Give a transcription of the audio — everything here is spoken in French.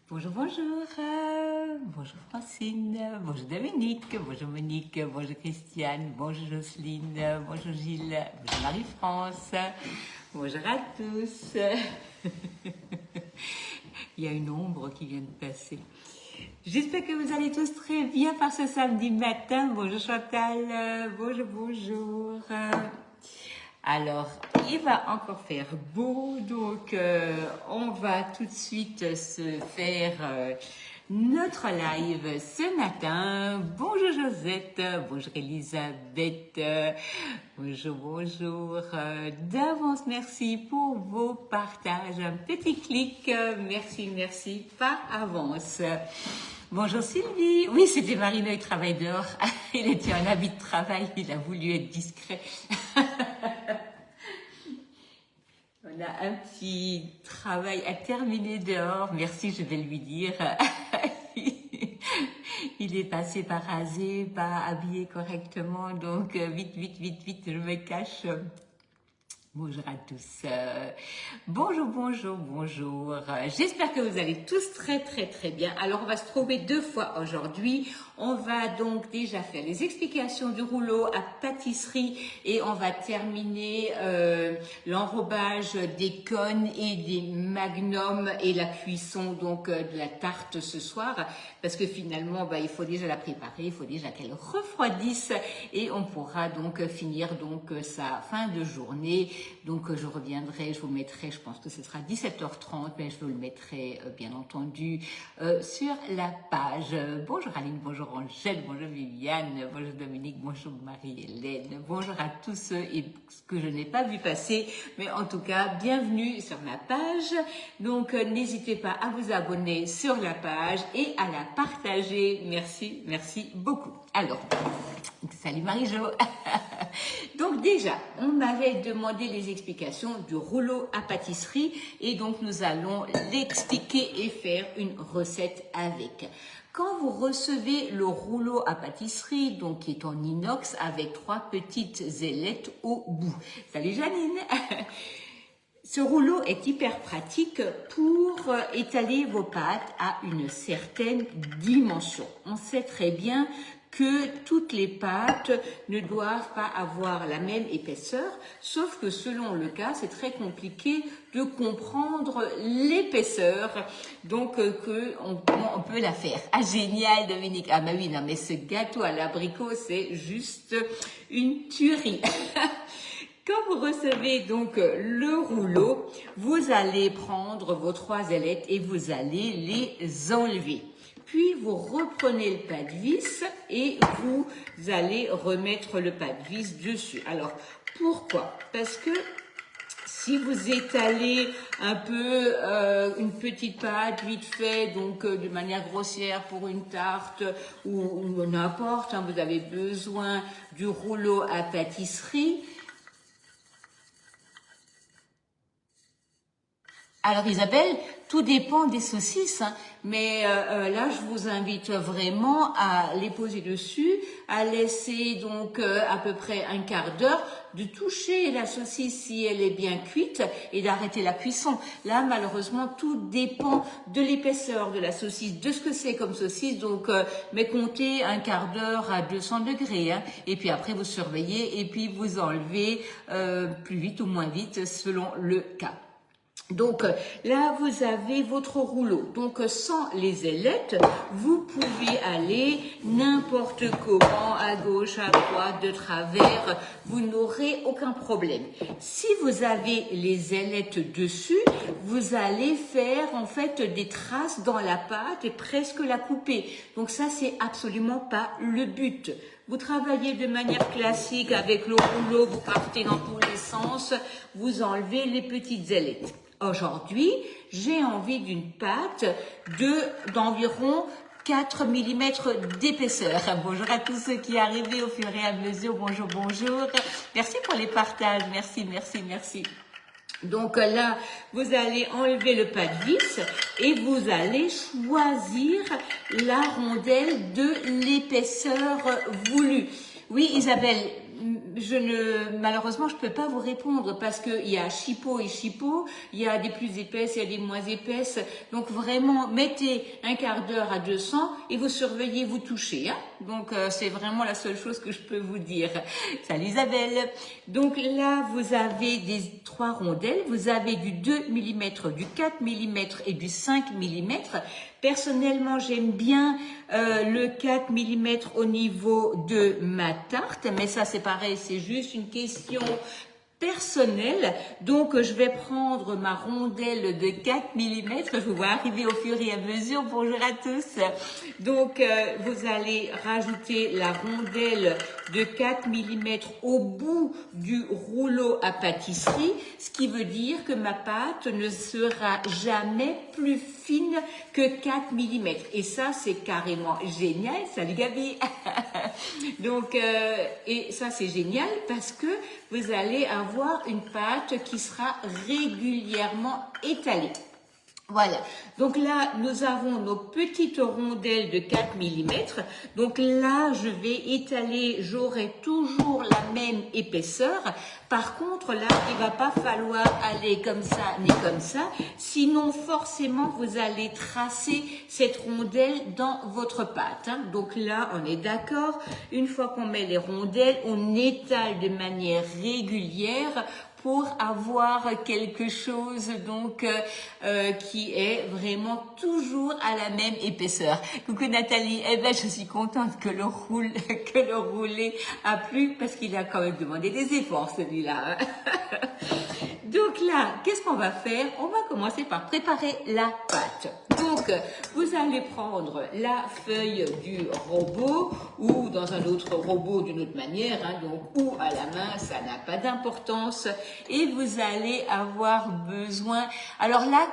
Bonjour, bonjour, bonjour Francine, bonjour Dominique, bonjour Monique, bonjour Christiane, bonjour Jocelyne, bonjour Gilles, bonjour Marie-France, bonjour à tous. Il y a une ombre qui vient de passer. J'espère que vous allez tous très bien par ce samedi matin. Bonjour Chantal, bonjour. Alors, il va encore faire beau, donc on va tout de suite se faire notre live ce matin. Bonjour Josette, bonjour Elisabeth, bonjour. D'avance, merci pour vos partages. Un petit clic, merci par avance. Bonjour Sylvie. Oui, c'était Marino, il travaille dehors. Il était en habit de travail, il a voulu être discret. On a un petit travail à terminer dehors. Merci, je vais lui dire. Il est passé pas rasé, pas habillé correctement. Donc, vite, je me cache. Bonjour à tous. Bonjour. J'espère que vous allez tous très bien. Alors, on va se trouver deux fois aujourd'hui. On va donc déjà faire les explications du rouleau à pâtisserie et on va terminer l'enrobage des cônes et des magnums et la cuisson donc de la tarte ce soir parce que finalement il faut déjà la préparer, il faut déjà qu'elle refroidisse et on pourra donc finir donc sa fin de journée. Donc je reviendrai, je vous mettrai, je pense que ce sera 17h30, mais je vous le mettrai bien entendu sur la page. Bonjour Aline, bonjour Angèle, bonjour Viviane, bonjour Dominique, bonjour Marie-Hélène, bonjour à tous ceux que je n'ai pas vu passer, mais en tout cas, bienvenue sur ma page. Donc n'hésitez pas à vous abonner sur la page et à la partager. Merci beaucoup. Alors, salut Marie-Jo. Donc déjà, on m'avait demandé les explications du rouleau à pâtisserie et donc nous allons l'expliquer et faire une recette avec. Quand vous recevez le rouleau à pâtisserie, donc qui est en inox avec 3 petites ailettes au bout. Salut Janine. Ce rouleau est hyper pratique pour étaler vos pâtes à une certaine dimension. On sait très bien que toutes les pâtes ne doivent pas avoir la même épaisseur, sauf que selon le cas, c'est très compliqué de comprendre l'épaisseur, donc comment on peut la faire. Ah génial Dominique, ah bah oui, non mais ce gâteau à l'abricot, c'est juste une tuerie. Quand vous recevez donc le rouleau, vous allez prendre vos 3 ailettes et vous allez les enlever. Puis vous reprenez le pas de vis et vous allez remettre le pas de vis dessus. Alors pourquoi? Parce que si vous étalez un peu une petite pâte vite fait, donc de manière grossière pour une tarte ou n'importe, hein, vous avez besoin du rouleau à pâtisserie. Alors Isabelle, tout dépend des saucisses, hein, mais là je vous invite vraiment à les poser dessus, à laisser donc à peu près un quart d'heure, de toucher la saucisse si elle est bien cuite et d'arrêter la cuisson. Là malheureusement tout dépend de l'épaisseur de la saucisse, de ce que c'est comme saucisse, donc mais comptez un quart d'heure à 200 degrés, hein, et puis après vous surveillez et puis vous enlevez plus vite ou moins vite selon le cas. Donc là, vous avez votre rouleau. Donc sans les ailettes, vous pouvez aller n'importe comment, à gauche, à droite, de travers, vous n'aurez aucun problème. Si vous avez les ailettes dessus, vous allez faire en fait des traces dans la pâte et presque la couper. Donc ça, c'est absolument pas le but. Vous travaillez de manière classique avec le rouleau, vous partez dans tous les sens, vous enlevez les petites ailettes. Aujourd'hui, j'ai envie d'une pâte d'environ 4 mm d'épaisseur. Bonjour à tous ceux qui arrivent au fur et à mesure. Bonjour. Merci pour les partages. Merci. Donc là, vous allez enlever le pas de vis et vous allez choisir la rondelle de l'épaisseur voulue. Oui, Isabelle, malheureusement, je peux pas vous répondre parce que il y a chipot et chipot, il y a des plus épaisses, il y a des moins épaisses. Donc vraiment, mettez un quart d'heure à 200 et vous surveillez, vous touchez. Hein. Donc c'est vraiment la seule chose que je peux vous dire. Salut Isabelle. Donc là, vous avez des 3 rondelles. Vous avez du 2 mm, du 4 mm et du 5 mm. Personnellement, j'aime bien le 4 mm au niveau de ma tarte, mais ça c'est pareil, c'est juste une question personnelle. Donc je vais prendre ma rondelle de 4 mm, je vous vois arriver au fur et à mesure. Bonjour à tous. Donc vous allez rajouter la rondelle de 4 mm au bout du rouleau à pâtisserie, ce qui veut dire que ma pâte ne sera jamais plus fine que 4 mm. Et ça, c'est carrément génial. Salut Gabi. Donc, et ça, c'est génial parce que vous allez avoir une pâte qui sera régulièrement étalée. Voilà, donc là, nous avons nos petites rondelles de 4 mm. Donc là, je vais étaler, j'aurai toujours la même épaisseur. Par contre, là, il va pas falloir aller comme ça ni comme ça. Sinon, forcément, vous allez tracer cette rondelle dans votre pâte. Hein. Donc là, on est d'accord. Une fois qu'on met les rondelles, on étale de manière régulière pour avoir quelque chose donc qui est vraiment toujours à la même épaisseur. Coucou Nathalie, eh ben je suis contente que le roulé a plu parce qu'il a quand même demandé des efforts celui-là. Hein. Donc là, qu'est-ce qu'on va faire? On va commencer par préparer la pâte. Donc, vous allez prendre la feuille du robot ou dans un autre robot d'une autre manière, hein, donc ou à la main, ça n'a pas d'importance. Et vous allez avoir besoin. Alors là,